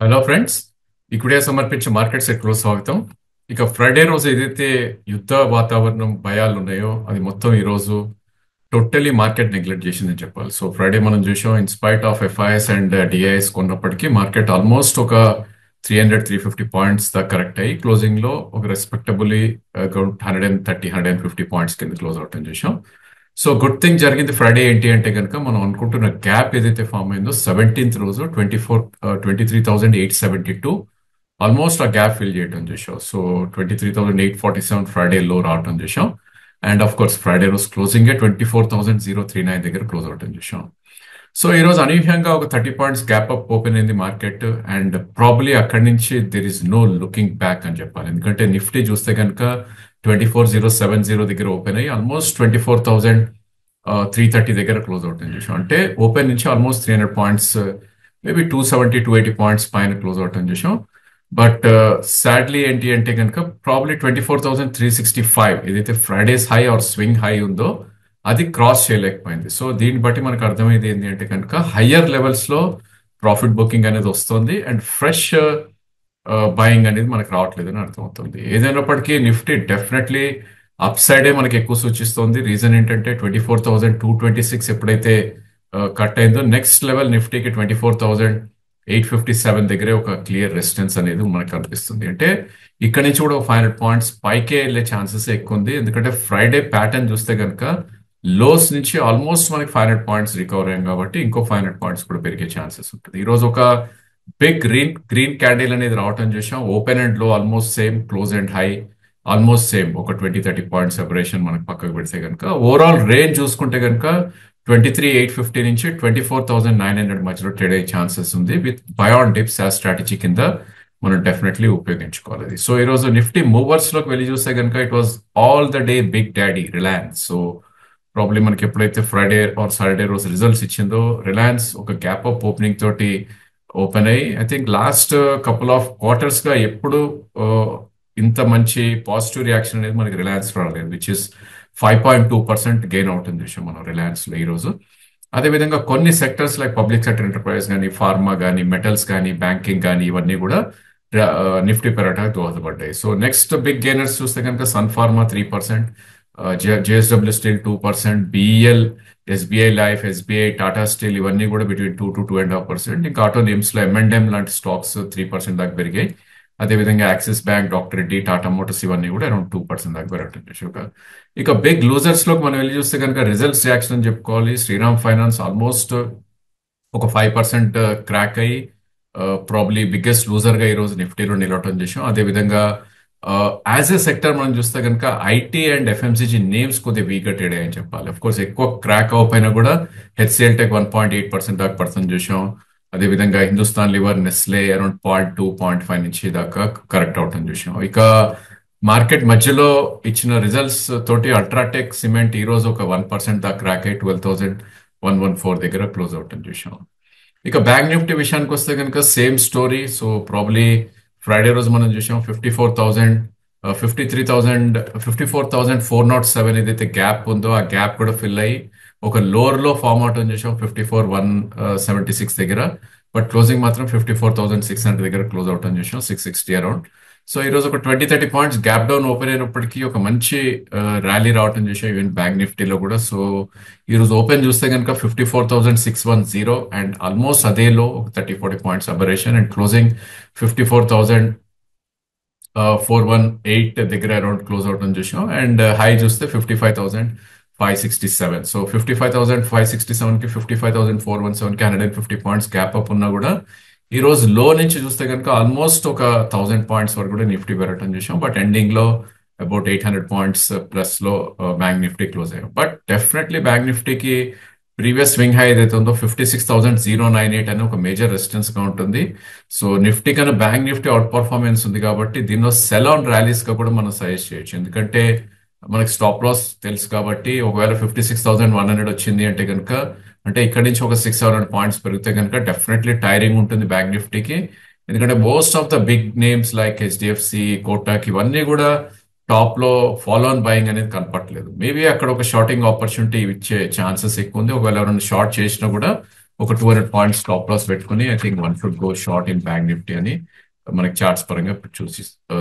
Hello friends, ఇప్పుడే సమర్పించే market సెట్లో స్వాగతం. ఇక ఫ్రైడే రోజు ఏదైతే యుద్ధ వాతావరణం భయాలు ఉన్నాయో అది మొత్తం ఈ రోజు టోటలీ మార్కెట్ నెగ్లెక్ట్ చేసిందని చెప్పాలి. సో ఫ్రైడే మనం చూసాం, in spite of FIs and DIs కొన్నప్పటికీ మార్కెట్ ఆల్మోస్ట్ ఒక 300-350 పాయింట్స్ దాకా కరెక్ట్ అయ్యి క్లోజింగ్ లో ఒక రెస్పెక్టబుల్లీ 130-150 పాయింట్స్ కింద క్లోజ్ అవటం చూసాం. సో గుడ్ థింగ్ జరిగింది ఫ్రైడే ఏంటి అంటే కనుక మనం అనుకుంటున్న గ్యాప్ ఏదైతే ఫామ్ అయిందో 17th రోజు 23,872 ఆల్మోస్ట్ ఆ గ్యాప్ ఫిల్ చేయడం చూసాం. సో 23,847 ఫ్రైడే లో రావటం చూసాం. అండ్ ఆఫ్ కోర్స్ ఫ్రైడే రోజు క్లోజింగ్ 24,039 దగ్గర క్లోజ్ అవటం చూసాం. సో ఈ రోజు అనూహ్యంగా ఒక 30 పాయింట్స్ గ్యాప్ అప్ ఓపెన్ అయింది మార్కెట్. అండ్ ప్రాబ్లీ అక్కడి నుంచి there is no looking back అని చెప్పాలి. ఎందుకంటే నిఫ్టీ చూస్తే కనుక 24,070 దగ్గర ఓపెన్ అయ్యి ఆల్మోస్ట్ 24,330 దగ్గర క్లోజ్ అవుతుంది చూసాం. అంటే ఓపెన్ నుంచి ఆల్మోస్ట్ 300 పాయింట్స్, మేబీ 270-280 పాయింట్స్ పైన క్లోజ్ అవటం చూసాం. బట్ సాడ్లీ ఏంటి అంటే కనుక ప్రాబ్లీ 24,365 ఏదైతే Friday's high or swing high ఉందో అది క్రాస్ చేయలేకపోయింది. సో దీన్ని బట్టి మనకు అర్థమైంది ఏంటి అంటే కనుక హయ్యర్ లెవెల్స్ లో ప్రాఫిట్ బుకింగ్ అనేది వస్తుంది అండ్ ఫ్రెష్ బయింగ్ అనేది మనకు రావట్లేదు అని అర్థమవుతుంది. ఏదైనప్పటికీ నిఫ్టీ డెఫినెట్లీ అప్ సైడే మనకి ఎక్కువ సూచిస్తుంది. రీజన్ ఏంటంటే 24,226 ఎప్పుడైతే కట్ అయిందో నెక్స్ట్ లెవెల్ నిఫ్టీకి 24,857 దగ్గరే ఒక క్లియర్ రెసిస్టెన్స్ అనేది మనకు కనిపిస్తుంది. అంటే ఇక్కడ నుంచి కూడా 500 పాయింట్స్ పైకే వెళ్ళే ఛాన్సెస్ ఎక్కువ ఉంది. ఎందుకంటే ఫ్రైడే ప్యాటర్న్ చూస్తే కనుక లోస్ నుంచి ఆల్మోస్ట్ మనకి 500 పాయింట్స్ రికవర్ అయ్యాం కాబట్టి ఇంకో 500 పాయింట్స్ కూడా పెరిగే ఛాన్సెస్ ఉంటుంది. ఈ రోజు ఒక బిగ్ గ్రీన్ క్యాండిల్ అనేది రావటం చూసాం. ఓపెన్ అండ్ లో almost same, close and high almost same, ఒక 20-30 పాయింట్స్ సెపరేషన్ మనకు పక్కకు పెడితే కనుక ఓవరాల్ రేంజ్ చూసుకుంటే కనుక 23,850 నుంచి 24,900 మధ్యలో ట్రేడ్ అయ్యే ఛాన్సెస్ ఉంది. విత్ బై ఆన్ డిప్స్ ఆ స్ట్రాటజీ కింద మనం డెఫినెట్లీ ఉపయోగించుకోవాలి. సో ఈ రోజు నిఫ్టీ మూవర్స్ లోకి వెళ్ళి చూస్తే కనుక it was all the day big daddy Reliance. So probably మనకి ఎప్పుడైతే ఫ్రైడే ఆర్ సాటర్డే రోజు రిజల్ట్స్ ఇచ్చిందో రిలయన్స్ ఒక గ్యాప్ అప్ ఓపెనింగ్ తోటి ఓపెన్ అయ్యి I think last couple of quarters గా ఎప్పుడు ఇంత మంచి పాజిటివ్ రియాక్షన్ అనేది మనకి రిలయన్స్ రాలేదు, విచ్ ఇస్ 5.2% గెయిన్ అవుతుంది విషయం మనం రిలయన్స్ లో ఈ రోజు. అదేవిధంగా కొన్ని sectors like public sector enterprise కానీ, ఫార్మా కానీ, మెటల్స్ కానీ, బ్యాంకింగ్ కానీ ఇవన్నీ కూడా నిఫ్టీ పెరగడానికి దోహదపడ్డాయి. సో నెక్స్ట్ బిగ్ గెయినర్స్ చూస్తే కనుక సన్ ఫార్మా 3%, జేఎస్డబ్ల్యూ స్టీల్ 2%, బిఈఎల్, ఎస్బీఐ లైఫ్, ఎస్బీఐ, టాటా స్టీల్ ఇవన్నీ కూడా బిట్వీన్ 2-2.5%. ఇంకా ఆటో నేమ్స్ లో M&M లాంటి స్టాక్స్ 3% దాకా పెరిగాయి. అదేవిధంగా axis bank, doctor Reddy, Tata Motors ఇవన్నీ కూడా అరౌండ్ 2% దాకా పెరగటం. ఇక బిగ్ లూజర్స్ లోకి మనం వెళ్ళి చూస్తే కనుక రిజల్ట్స్ రియాక్షన్ అని చెప్పుకోవాలి. శ్రీరామ్ ఫైనాన్స్ ఆల్మోస్ట్ ఒక 5% క్రాక్ అయ్యి ప్రాబ్లీ బిగ్గెస్ట్ లూజర్ గా ఈ రోజు నిఫ్టీలో నిలవటం చేసాం. అదేవిధంగా యాజ్ ఎ సెక్టర్ మనం చూస్తే కనుక ఐటీ అండ్ ఎఫ్ఎంసీజీ నేమ్స్ కొద్దిగా వీక్ గా ట్రేడ్ అయ్యని చెప్పాలి. అఫ్ కోర్స్ ఎక్కువ క్రాక్ అవ్వకపోయినా కూడా హెచ్సిఎల్ టెక్ 1.8% దాకా పడుతుంది చూసాం. అదేవిధంగా హిందుస్థాన్ లివర్, నెస్లే అరౌండ్ 0.2-0.5 నుంచి దాకా కరెక్ట్ అవటం చూసాం. ఇక మార్కెట్ మధ్యలో ఇచ్చిన రిజల్ట్స్ తోటి అల్ట్రాటెక్ సిమెంట్ ఈ రోజు ఒక 1% దాకా క్రాక్ అయ్యి 12,114 దగ్గర క్లోజ్ అవటం చూసాం. ఇక బ్యాంక్ నిఫ్టీ విషయానికి వస్తే కనుక same story. So probably Friday రోజు మనం చూసాం 54,407 ఏదైతే గ్యాప్ ఉందో ఆ గ్యాప్ కూడా ఫిల్ అయ్యి ఒక లోవర్ లో ఫామ్ అవటం చూసాం 54,176 దగ్గర. బట్ క్లోజింగ్ మాత్రం 54,600 దగ్గర క్లోజ్ అవటం చూసాం, 660 అరౌండ్. సో ఈ రోజు ఒక 20-30 పాయింట్స్ గ్యాప్ డౌన్ ఓపెన్ అయినప్పటికీ ఒక మంచి ర్యాలీ రావటం చూసాం ఈవెన్ బ్యాంక్ నిఫ్టీలో కూడా. సో ఈ రోజు ఓపెన్ చూస్తే కనుక 54,610 అండ్ ఆల్మోస్ట్ అదే లో ఒక 30-40 పాయింట్స్ అబరేషన్ అండ్ క్లోజింగ్ 54,418 దగ్గర అరౌండ్ క్లోజ్ అవటం చూసాం. అండ్ హై చూస్తే 55,567. సో 55,567 కి 55,417 కి 150 పాయింట్స్ గ్యాప్ అప్ ఉన్నా కూడా ఈ రోజు లో నుంచి చూస్తే కనుక ఆల్మోస్ట్ ఒక 1,000 పాయింట్స్ వరకు కూడా నిఫ్టీ పెరగటం చూసాం. బట్ ఎండింగ్ లో అబౌట్ 800 పాయింట్స్ ప్లస్ లో బ్యాంక్ నిఫ్టీ క్లోజ్ అయ్యాం. బట్ డెఫినెట్లీ బ్యాంక్ నిఫ్టీకి ప్రీవియస్ స్వింగ్ హై ఏదైతే ఉందో 56,098 అని ఒక మేజర్ రెసిస్టెన్స్ గా ఉంటుంది. సో నిఫ్టీ కన్నా బ్యాంక్ నిఫ్టీ అవుట్ పర్ఫార్మెన్స్ ఉంది కాబట్టి దీనిలో సెల్ ఆన్ ర్యాలీస్ గా కూడా మనం సజెస్ట్ చేయొచ్చు. ఎందుకంటే మనకి స్టాప్ లాస్ తెలుసు కాబట్టి ఒకవేళ 56,100 వచ్చింది అంటే కనుక అంటే ఇక్కడ నుంచి ఒక 600 పాయింట్స్ పెరిగితే కనుక డెఫినెట్లీ టైరింగ్ ఉంటుంది బ్యాంక్ నిఫ్టీకి. ఎందుకంటే most of the big names like HDFC, Kotak ఇవన్నీ కూడా టాప్ లో ఫాలో ఆన్ బయింగ్ అనేది కనపట్లేదు. మేబీ అక్కడ ఒక షార్టింగ్ ఆపర్చునిటీ ఇచ్చే ఛాన్సెస్ ఎక్కువ ఉంది. ఒకవేళ ఎవరైనా షార్ట్ చేసినా కూడా ఒక 200 పాయింట్స్ స్టాప్ లాస్ పెట్టుకుని I think one should go short in bank Nifty అని మనకి చార్ట్స్ పరంగా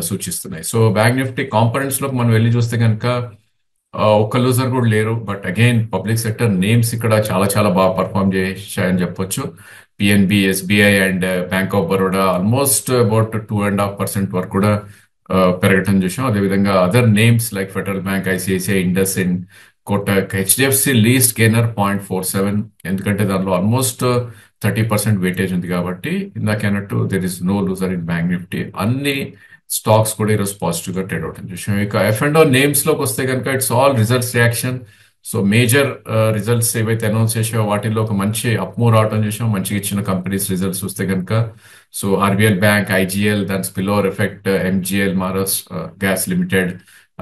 సూచిస్తున్నాయి. సో బ్యాంక్ నిఫ్టీ కాంపనెంట్స్ లోకి మనం వెళ్ళి చూస్తే కనుక ఒక్క లూజర్ కూడా లేరు. But again public sector names ఇక్కడ చాలా చాలా బాగా పర్ఫామ్ చేశాయని చెప్పొచ్చు. PNB, SBI and bank of Baroda almost about 2.5% వరకు కూడా పెరగటం చూసాం. అదేవిధంగా other names like federal bank, ICICI, IndusInd, Kotak, HDFC least gainer 0.47, ఎందుకంటే దానిలో ఆల్మోస్ట్ 30% వెయిటేజ్ ఉంది కాబట్టి ఇందాక అన్నట్టు there is no loser in bank Nifty. అన్ని స్టాక్స్ కూడా ఈరోజు పాజిటివ్ గా ట్రేడ్ అవుతుంది చూసాం. ఇక ఎఫ్ అండ్ ఓ నేమ్స్ లోకి వస్తే కనుక it's all results reaction. So major results ఏవైతే అనౌన్స్ చేసావో వాటిల్లో ఒక మంచి అప్మూవ్ రావడం చూసాం. మంచిగా ఇచ్చిన కంపెనీస్ రిజల్ట్స్ చూస్తే కనుక సో ఆర్బిఎల్ బ్యాంక్, ఐజీఎల్, దాని spillover effect, MGL, Maharashtra gas limited,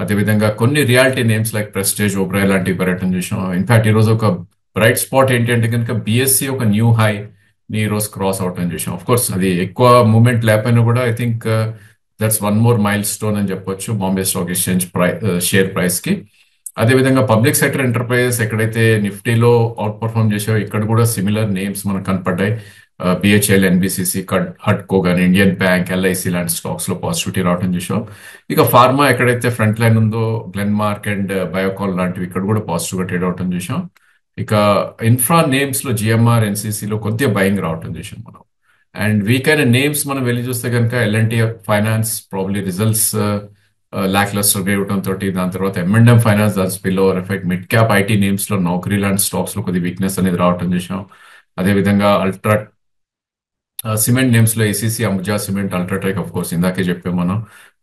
అదేవిధంగా కొన్ని reality names like prestige, Oberoi లాంటివి పెరగటం చూసాం. ఇన్ఫాక్ట్ ఈ రోజు ఒక బ్రైట్ స్పాట్ ఏంటంటే కనుక బిఎస్సి ఒక న్యూ హై ని ఈ రోజు క్రాస్ అవటం చూసాం. ఆఫ్ కోర్స్ అది ఎక్కువ మూమెంట్ లేకపోయినా కూడా I think that's one more mile stone అని చెప్పొచ్చు Bombay stock exchange share price కి. అదేవిధంగా పబ్లిక్ సెక్టర్ ఎంటర్ప్రైజెస్ ఎక్కడైతే నిఫ్టీలో అవుట్ పర్ఫార్మ్ చేసాయో ఇక్కడ కూడా సిమిలర్ నేమ్స్ మనకు కనపడ్డాయి. బిహెచ్ఎల్, ఎన్బిసిసి, హడ్కో కానీ, ఇండియన్ బ్యాంక్, ఎల్ఐసి లాంటి స్టాక్స్ లో పాజిటివిటీ రావడం చూసాం. ఇక ఫార్మా ఎక్కడైతే ఫ్రంట్ లైన్ ఉందో గ్లెన్ మార్క్ అండ్ బయోకాల్ లాంటివి ఇక్కడ కూడా పాజిటివ్ గా ట్రేడ్ అవటం చూసాం. ఇక ఇన్ఫ్రా నేమ్స్ లో జిఎంఆర్, ఎన్సిసిలో కొద్దిగా బయింగ్ రావటం చూసాం మనం. అండ్ వీక్ అయిన నేమ్స్ మనం వెళ్ళి చూస్తే కనుక L&T finance probably results lack lustre గా ఇవ్వడం తోటి, దాని తర్వాత ఎంఎండ్ఎం ఫైనాన్స్, దాని spill over effect, mid cap IT names లో నౌకరీ లాంటి స్టాక్స్ లో కొద్ది వీక్నెస్ అనేది రావటం చూసాం. అదేవిధంగా అల్ట్రా సిమెంట్ నేమ్స్ లో ACC, Ambuja cement, UltraTech of course ఇందాకే చెప్పాం మనం.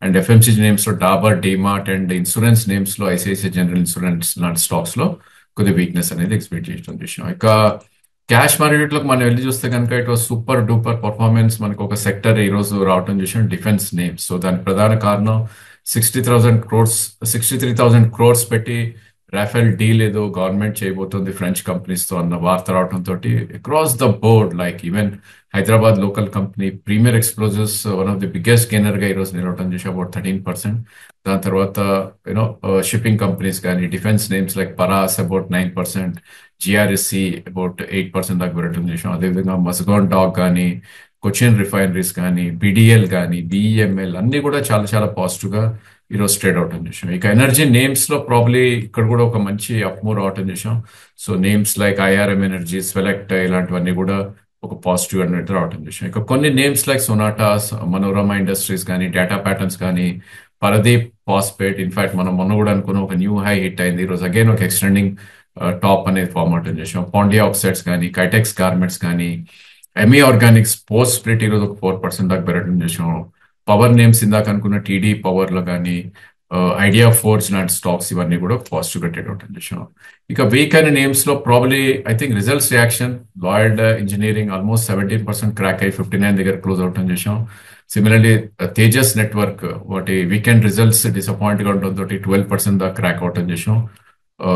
అండ్ ఎఫ్ఎంసీజీ నేమ్స్ లో Dabur, DMart and insurance names లో ఐసిఐసిఐ జనరల్ ఇన్సూరెన్స్ లాంటి స్టాక్స్ లో కొద్ది వీక్నెస్ అనేది ఎక్స్పెక్ట్ చేయడం చూసాం. ఇక క్యాష్ మార్కెట్ లోకి మనం వెళ్ళి చూస్తే కనుక it was super duper performance. మనకు ఒక సెక్టర్ ఈ రోజు రావటం చూసాం, డిఫెన్స్ నేమ్స్. సో దానికి ప్రధాన కారణం 63,000 crores పెట్టి రాఫెల్ డీల్ ఏదో గవర్నమెంట్ చేయబోతుంది ఫ్రెంచ్ కంపెనీస్ తో అన్న వార్త రావడం తోటి across the board like even Hyderabad local company Premier Explosives one of the biggest gainer గా ఈ రోజు నిలవటం చూసి అబౌట్ 13%. దాని తర్వాత యూనో షిప్పింగ్ కంపెనీస్ కానీ, defence names like Paras about 9%, GRSE about 8% దాకా పెరగటం చూసాం. అదేవిధంగా మస్గాన్ డాక్ కానీ, కొచ్చిన్ రిఫైనరీస్ కానీ, బిడిఎల్ కానీ, బిఈఎంఎల్ అన్ని కూడా చాలా చాలా పాజిటివ్ గా ఈరోజు ట్రేడ్ అవటం చూసాం. ఇక ఎనర్జీ నేమ్స్ లో ప్రాబ్లీ ఇక్కడ కూడా ఒక మంచి అప్మూవ్ రావటం చూసాం. So names like IRM energy, Swelect ఇలాంటివన్నీ కూడా ఒక పాజిటివ్ అనేది రావటం చూసాం. ఇక కొన్ని names like Sonatas, Manorama industries కానీ, డేటా ప్యాటర్న్స్ కానీ, పరదీప్ ఫాస్పేట్, ఇన్ఫాక్ట్ మనం మొన్న కూడా అనుకున్న ఒక న్యూ హై హిట్ అయింది. ఈరోజు అగైన్ ఒక ఎక్స్టెండింగ్ టాప్ అనేది ఫార్మ్ అవటం చేసాం. పాండియా ఆక్సైడ్స్ కానీ, కైటెక్స్ గార్మెంట్స్ కానీ, ఎంఈ ఆర్గానిక్స్ పోస్ట్ స్ప్లిట్ ఈరోజు ఒక 4% దాకా పెరగడం చేసాం. పవర్ నేమ్స్ ఇందాక అనుకున్న టీడీ పవర్ లో కానీ, ఐడియా ఫోర్జ్ లాంటి స్టాక్స్ ఇవన్నీ కూడా పాజిటివ్ గా ట్రేడ్ అవుట్ చేసాం. ఇక వీక్ అయిన నేమ్స్ లో probably I think results reaction, Lloyd engineering almost 17% crack అయ్యి 59 దగ్గర క్లోజ్ అవుట్ చేసాం. సిమిలర్లీ తేజస్ నెట్వర్క్ వాటి వీకెండ్ రిజల్ట్స్ డిసప్పాయింట్ గా ఉండడంతో 12% దాకా క్రాక్ అవుట్ చేసాం.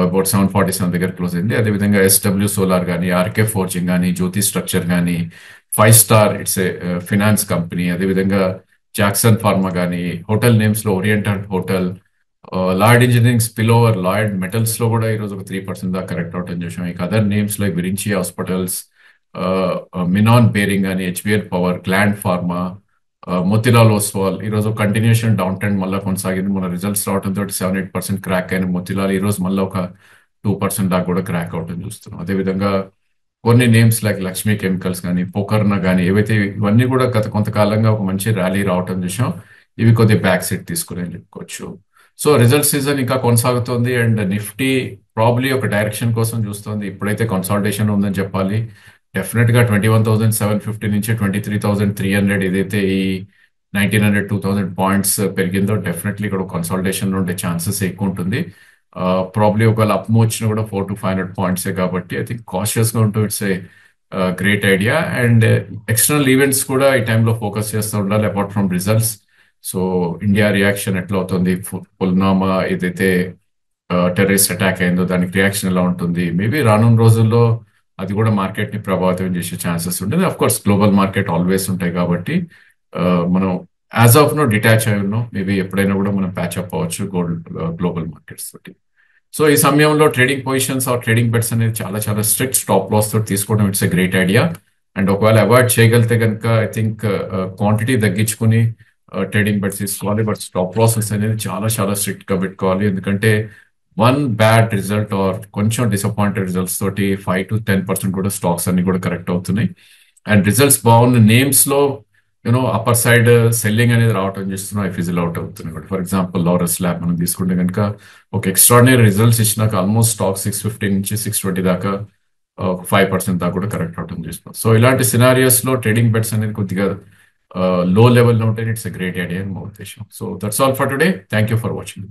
అబౌట్ 747 దగ్గర క్లోజ్ అయింది. అదేవిధంగా ఎస్డబ్ల్యూ సోలార్ కానీ, ఆర్కే ఫోర్జింగ్ కానీ, జ్యోతి స్ట్రక్చర్ కానీ, 5 star it's a finance company, అదేవిధంగా జాక్సన్ ఫార్మా కానీ, హోటల్ నేమ్స్ లో oriental hotel, Lloyd engineering spill over, Lloyd metals లో కూడా ఈరోజు ఒక 3% దాకా కరెక్ట్ అవుట్ చేసాం. ఇక other names like Virinchi hospitals, Menon bearing కానీ, HBL power, Gland Pharma, Motilal Oswal ఈరోజు కంటిన్యూషన్ డౌన్ ట్రెండ్ మళ్ళీ కొనసాగింది. మన రిజల్ట్స్ రావడంతో 7-8% క్రాక్ అయిన మోతిలాల్ ఈ రోజు మళ్ళీ ఒక 2% దాకా కూడా క్రాక్ అవటం చూస్తున్నాం. అదేవిధంగా కొన్ని నేమ్స్ లైక్ లక్ష్మీ కెమికల్స్ కానీ, పోకర్న కానీ, ఏవైతే ఇవన్నీ కూడా గత కొంతకాలంగా ఒక మంచి ర్యాలీ రావటం చూసాం. ఇవి కొద్దిగా బ్యాక్ సైడ్ తీసుకుని చెప్పుకోవచ్చు. సో రిజల్ట్ సీజన్ ఇంకా కొనసాగుతోంది అండ్ నిఫ్టీ ప్రాబ్లీ ఒక డైరెక్షన్ కోసం చూస్తోంది. ఇప్పుడైతే కన్సాలిడేషన్ ఉందని చెప్పాలి. డెఫినెట్ గా 21,750 నుంచి 23,300 ఏదైతే ఈ 1,900-2,000 పాయింట్స్ పెరిగిందో డెఫినెట్లీ ఇక్కడ కన్సాలిడేషన్ ఉండే ఛాన్సెస్ ఎక్కువ ఉంటుంది. ప్రాబ్లీ ఒకవేళ అప్ మూవ్ వచ్చినా కూడా 400-500 పాయింట్సే కాబట్టి ఐ థింక్ కాషియస్ గా ఉంటూ it's a great idea. And external events కూడా ఈ టైంలో ఫోకస్ చేస్తూ ఉండాలి apart from results. So India reaction ఎట్లా అవుతుంది, పుల్వామా ఏదైతే టెర్రరిస్ట్ అటాక్ అయిందో దానికి రియాక్షన్ ఎలా ఉంటుంది, మేబీ రానున్న రోజుల్లో అది కూడా మార్కెట్ ని ప్రభావితం చేసే ఛాన్సెస్ ఉంటుంది. Of course global market always ఉంటాయి కాబట్టి మనం యాజ్ ఆఫ్ నో డిటాచ్ అయి ఉన్నాం. మేబీ ఎప్పుడైనా కూడా మనం ప్యాచ్ అప్ అవ్వచ్చు గ్లోబల్ మార్కెట్స్ తోటి. సో ఈ సమయంలో trading positions or trading bets అనేది చాలా చాలా స్ట్రిక్ట్ స్టాప్ లాస్ తోటి తీసుకోవడం it's a great idea. And ఒకవేళ అవాయిడ్ చేయగలిగితే కనుక ఐ థింక్ క్వాంటిటీ తగ్గించుకుని ట్రేడింగ్ బెట్స్ తీసుకోవాలి. బట్ స్టాప్ లాసెస్ అనేది చాలా చాలా స్ట్రిక్ట్ గా పెట్టుకోవాలి. ఎందుకంటే వన్ బ్యాడ్ రిజల్ట్ ఆర్ కొంచెం డిసప్పాయింటెడ్ రిజల్ట్స్ తోటి 5 to 10% కూడా స్టాక్స్ అన్ని కూడా కరెక్ట్ అవుతున్నాయి. అండ్ రిజల్ట్స్ బాగున్న నేమ్స్ లో అప్పర్ సైడ్ సెల్లింగ్ అనేది రావటం చేస్తున్నాం, ఫిజిల్ అవుట్ అవుతున్నాయి. ఫర్ ఎగ్జాంపుల్ లారస్ ల్యాబ్ మనం తీసుకుంటే కనుక ఒక ఎక్స్ట్రాడినరీ రిజల్ట్స్ ఇచ్చినాక ఆల్మోస్ట్ స్టాక్ 650 నుంచి 620 దాకా 5% దాకా కూడా కరెక్ట్ అవటం చేస్తున్నాం. సో ఇలాంటి సినారియోస్ లో ట్రేడింగ్ బెట్స్ అనేది కొద్దిగా లో లెవెల్లో ఉంటే ఇట్స్ ఎ గ్రేట్ ఐడియా అని మా ఉద్దేశం. So that's all for today. Thank you for watching.